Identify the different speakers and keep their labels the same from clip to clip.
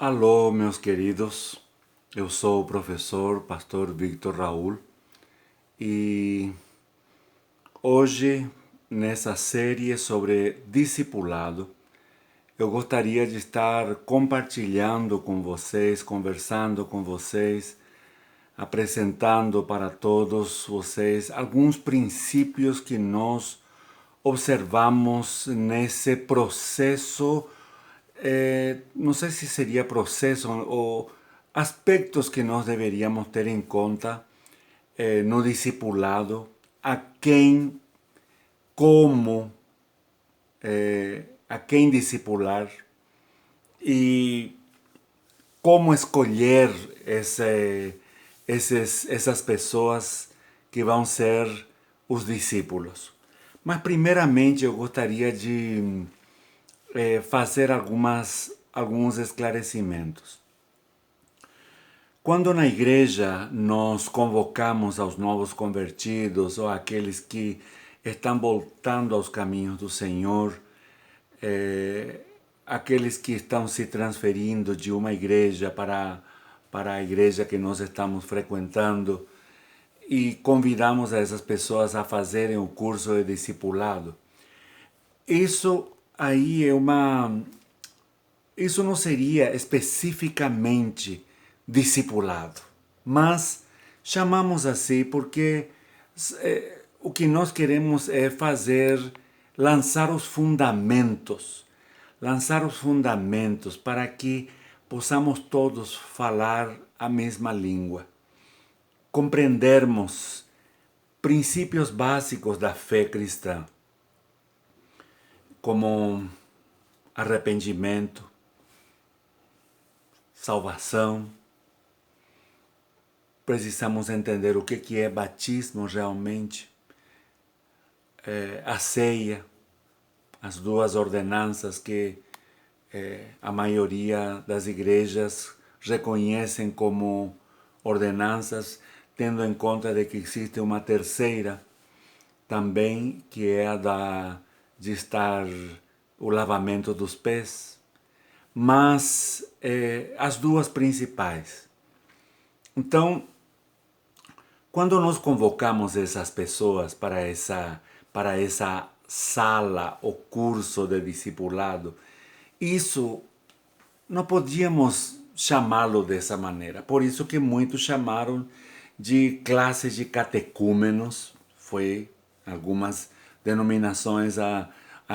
Speaker 1: Alô, meus queridos. Eu sou o professor Pastor Victor Raul e hoje, nessa série sobre discipulado, eu gostaria de estar compartilhando com vocês, conversando com vocês, apresentando para todos vocês alguns princípios que nós observamos nesse processo. Não sei se seria processo ou aspectos que nós deveríamos ter em conta no discipulado, a quem, como, a quem discipular e como escolher essas pessoas que vão ser os discípulos. Mas primeiramente eu gostaria de fazer alguns esclarecimentos. Quando na igreja nós convocamos aos novos convertidos ou aqueles que estão voltando aos caminhos do Senhor, aqueles que estão se transferindo de uma igreja para a igreja que nós estamos frequentando, e convidamos a essas pessoas a fazerem o curso de discipulado. Isso aí isso não seria especificamente discipulado, mas chamamos assim porque o que nós queremos é lançar os fundamentos para que possamos todos falar a mesma língua, compreendermos princípios básicos da fé cristã, como arrependimento, salvação. Precisamos entender o que é batismo realmente, a ceia, as duas ordenanças que a maioria das igrejas reconhecem como ordenanças, tendo em conta de que existe uma terceira também, que é a de estar o lavamento dos pés, mas as duas principais. Então, quando nós convocamos essas pessoas para essa sala ou curso de discipulado, isso não podíamos chamá-lo dessa maneira. Por isso que muitos chamaram de classes de catecúmenos, algumas denominações a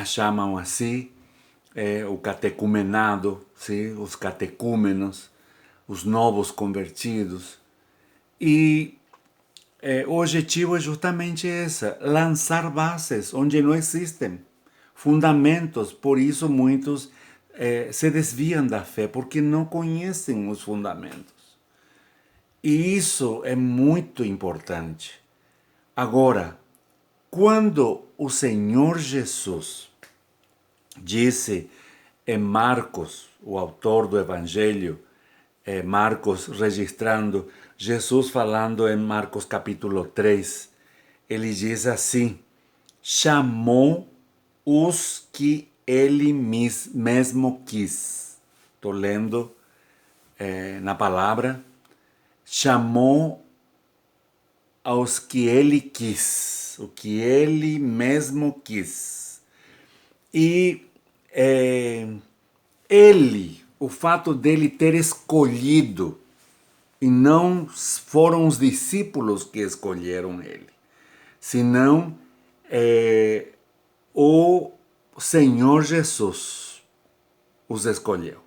Speaker 1: chamam assim, o catecumenado, sim? Os catecúmenos, os novos convertidos. E o objetivo é justamente esse, lançar bases onde não existem, fundamentos. Por isso muitos se desviam da fé, porque não conhecem os fundamentos. E isso é muito importante. Agora, quando o Senhor Jesus disse em Marcos, o autor do Evangelho, Marcos registrando, Jesus falando em Marcos capítulo 3, ele diz assim: chamou os que ele mesmo quis. Estou lendo na palavra, chamou aos que ele quis, o que ele mesmo quis. E o fato dele ter escolhido, e não foram os discípulos que escolheram ele, senão o Senhor Jesus os escolheu.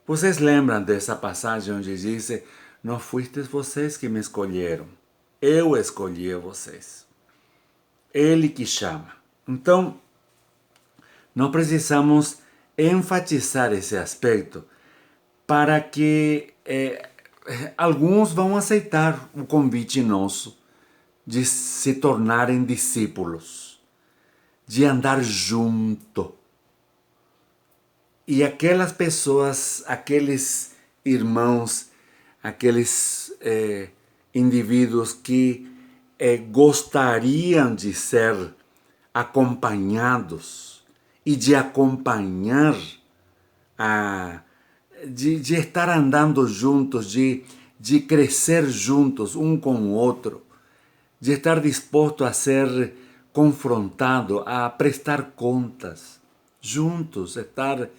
Speaker 1: Vocês lembram dessa passagem onde diz: não fuistes vocês que me escolheram, eu escolhi vocês. Ele que chama. Então, nós precisamos enfatizar esse aspecto para que alguns vão aceitar o convite nosso de se tornarem discípulos, de andar junto. E aquelas pessoas, aqueles irmãos, aqueles indivíduos que gostariam de ser acompanhados e de acompanhar de estar andando juntos, de crescer juntos, um com o outro, de estar disposto a ser confrontado, a prestar contas, juntos, estar,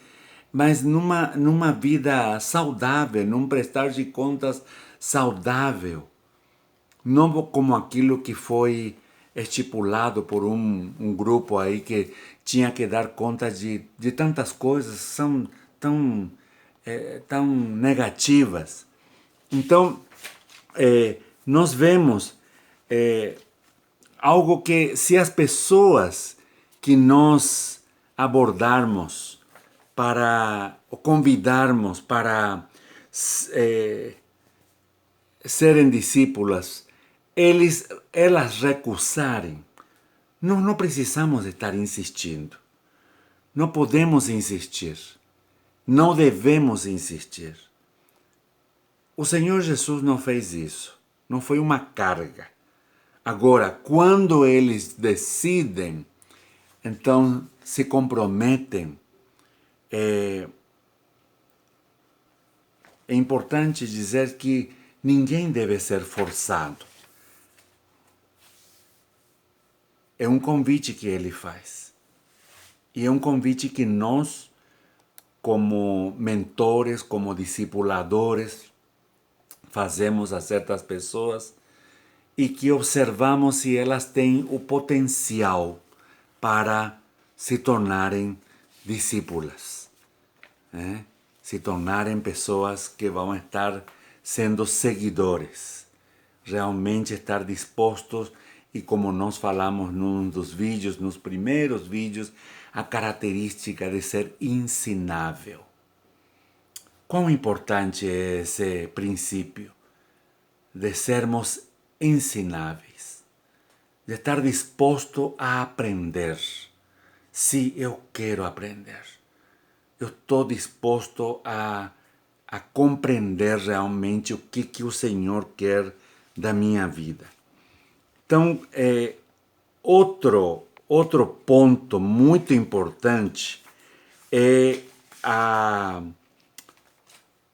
Speaker 1: mas numa vida saudável, num prestar de contas saudável, não como aquilo que foi estipulado por um grupo aí que tinha que dar conta de tantas coisas, são tão negativas. Então, nós vemos algo que, se as pessoas que nós abordarmos para convidarmos para serem discípulas, elas recusarem, nós não precisamos estar insistindo. Não podemos insistir. Não devemos insistir. O Senhor Jesus não fez isso. Não foi uma carga. Agora, quando eles decidem, então se comprometem, é importante dizer que ninguém deve ser forçado. É um convite que ele faz. E é um convite que nós, como mentores, como discipuladores, fazemos a certas pessoas e que observamos se elas têm o potencial para se tornarem discípulas, né? Se tornarem pessoas que vão estar sendo seguidores, realmente estar dispostos. E como nós falamos num dos vídeos, nos primeiros vídeos, a característica de ser ensinável. Quão importante é esse princípio de sermos ensináveis, de estar disposto a aprender. Se eu quero aprender, eu estou disposto a compreender realmente o que o Senhor quer da minha vida. Então, outro ponto muito importante é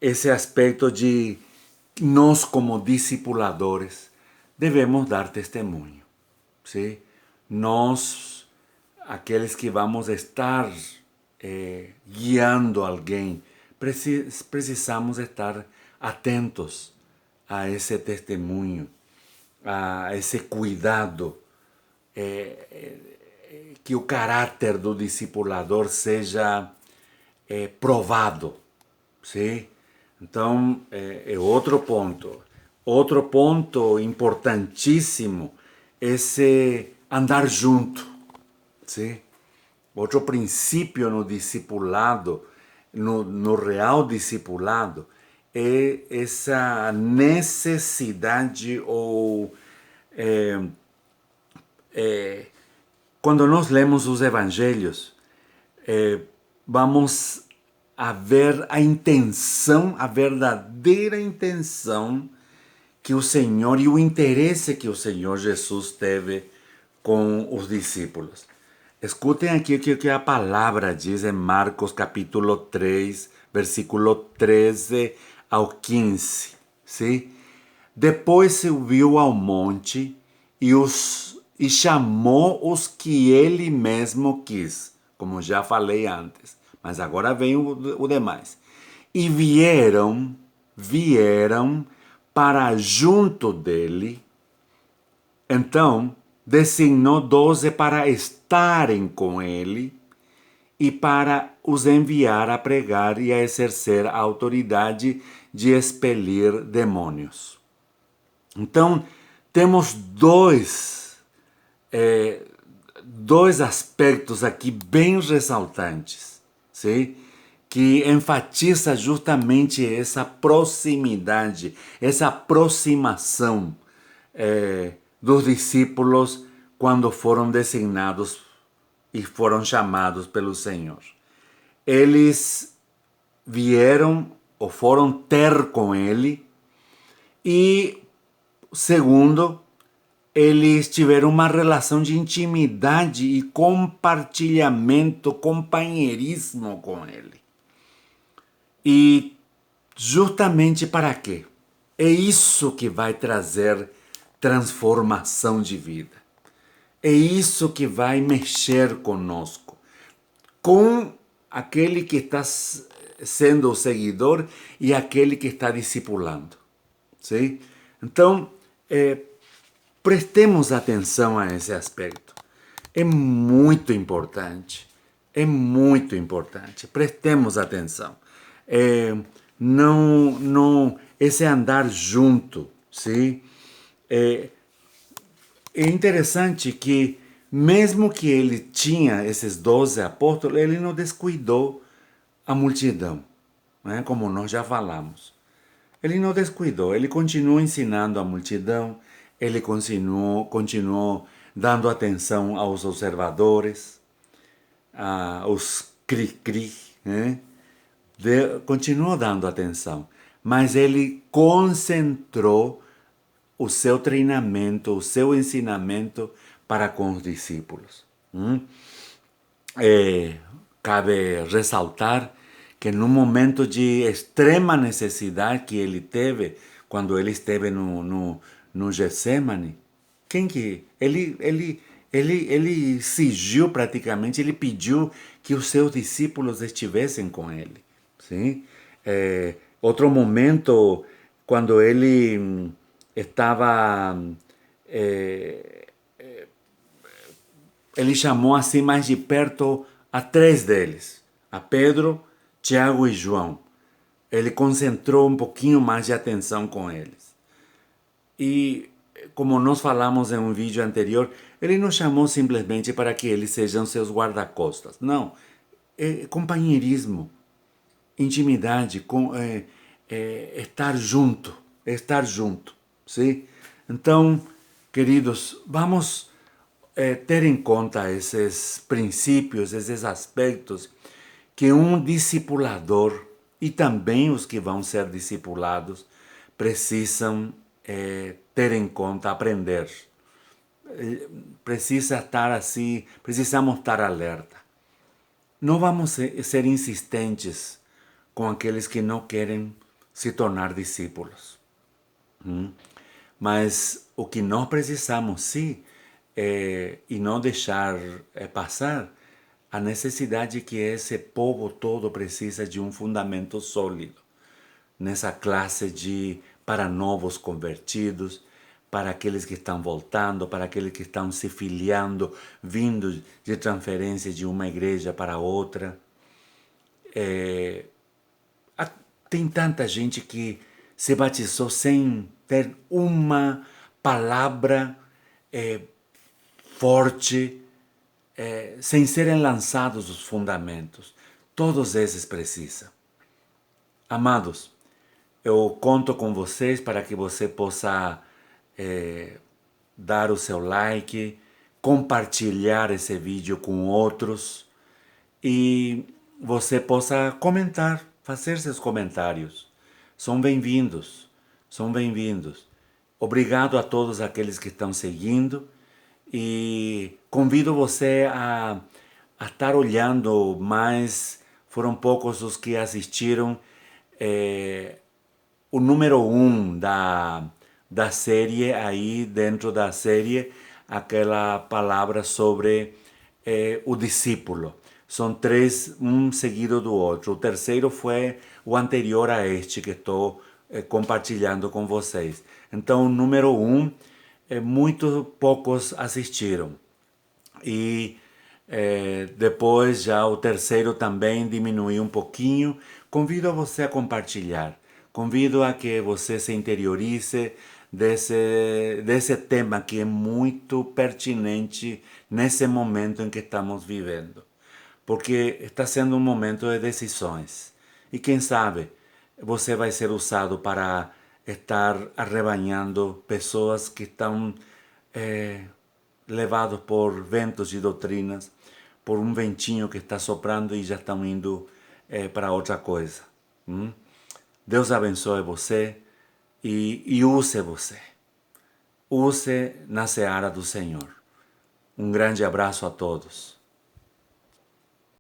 Speaker 1: esse aspecto de nós, como discipuladores, devemos dar testemunho. ¿Sí? Nós, aqueles que vamos estar guiando alguém, precisamos estar atentos a esse testemunho, a esse cuidado, que o caráter do discipulador seja provado. ¿Sí? Então, é outro ponto. Outro ponto importantíssimo é esse andar junto. ¿Sí? Outro princípio no discipulado, no real discipulado, é essa necessidade ou quando nós lemos os evangelhos, vamos a ver a intenção, a verdadeira intenção que o Senhor e o interesse que o Senhor Jesus teve com os discípulos. Escutem aqui o que a palavra diz em Marcos capítulo 3, versículo 13 ao 15. ¿Sí? Depois subiu ao monte e chamou os que ele mesmo quis, como já falei antes, mas agora vem o demais. E vieram para junto dele. Então, designou 12 para estarem com ele e para os enviar a pregar e a exercer a autoridade de expelir demônios. Então, temos dois aspectos aqui bem ressaltantes, ¿sí? Que enfatiza justamente essa proximidade, essa aproximação dos discípulos quando foram designados e foram chamados pelo Senhor. Eles vieram ou foram ter com ele e, segundo, eles tiveram uma relação de intimidade e compartilhamento, companheirismo com ele. E Justamente para quê? É isso que vai trazer transformação de vida. É isso que vai mexer conosco, com aquele que está sendo o seguidor e aquele que está discipulando. Sim? Então, prestemos atenção a esse aspecto. É muito importante. É muito importante. Prestemos atenção. Esse andar junto, sim? É interessante que, mesmo que ele tinha esses 12 apóstolos, ele não descuidou a multidão, né? Como nós já falamos. Ele não descuidou, ele continuou ensinando a multidão, ele continuou dando atenção aos observadores, aos cri-cri, né? Continuou dando atenção, mas ele concentrou o seu treinamento, o seu ensinamento para com os discípulos. Cabe ressaltar que no momento de extrema necessidade que ele teve, quando ele esteve no Getsemane, quem que ele exigiu praticamente, ele pediu que os seus discípulos estivessem com ele, sim? Outro momento, quando ele estava ele chamou assim mais de perto a três deles, a Pedro, Tiago e João. Ele concentrou um pouquinho mais de atenção com eles. E, como nós falamos em um vídeo anterior, ele não chamou simplesmente para que eles sejam seus guarda-costas. Não. É companheirismo, intimidade, estar junto. Estar junto. Sim? Então, queridos, vamos ter em conta esses princípios, esses aspectos que um discipulador e também os que vão ser discipulados precisam ter em conta, aprender. Precisa estar assim, precisamos estar alerta. Não vamos ser insistentes com aqueles que não querem se tornar discípulos. Mas o que nós precisamos, sim, e não deixar passar a necessidade que esse povo todo precisa de um fundamento sólido nessa classe para novos convertidos, para aqueles que estão voltando, para aqueles que estão se filiando, vindo de transferência de uma igreja para outra. Tem tanta gente que se batizou sem ter uma palavra forte, sem serem lançados os fundamentos. Todos esses precisam. Amados, eu conto com vocês para que você possa dar o seu like, compartilhar esse vídeo com outros e você possa comentar, fazer seus comentários. São bem-vindos, são bem-vindos. Obrigado a todos aqueles que estão seguindo e convido você a estar olhando mais. Foram poucos os que assistiram o número 1 da série, aí dentro da série, aquela palavra sobre o discípulo. São três, um seguido do outro. O terceiro foi o anterior a este que estou compartilhando com vocês. Então, o número 1, muito poucos assistiram. E depois já o terceiro também diminuiu um pouquinho. Convido a você a compartilhar. Convido a que você se interiorize desse tema que é muito pertinente nesse momento em que estamos vivendo. Porque está sendo um momento de decisões. E quem sabe você vai ser usado para estar arrebanhando pessoas que estão levados por ventos de doutrinas, por um ventinho que está soprando e já estão indo para outra coisa. Deus abençoe você e use você. Use na seara do Senhor. Um grande abraço a todos.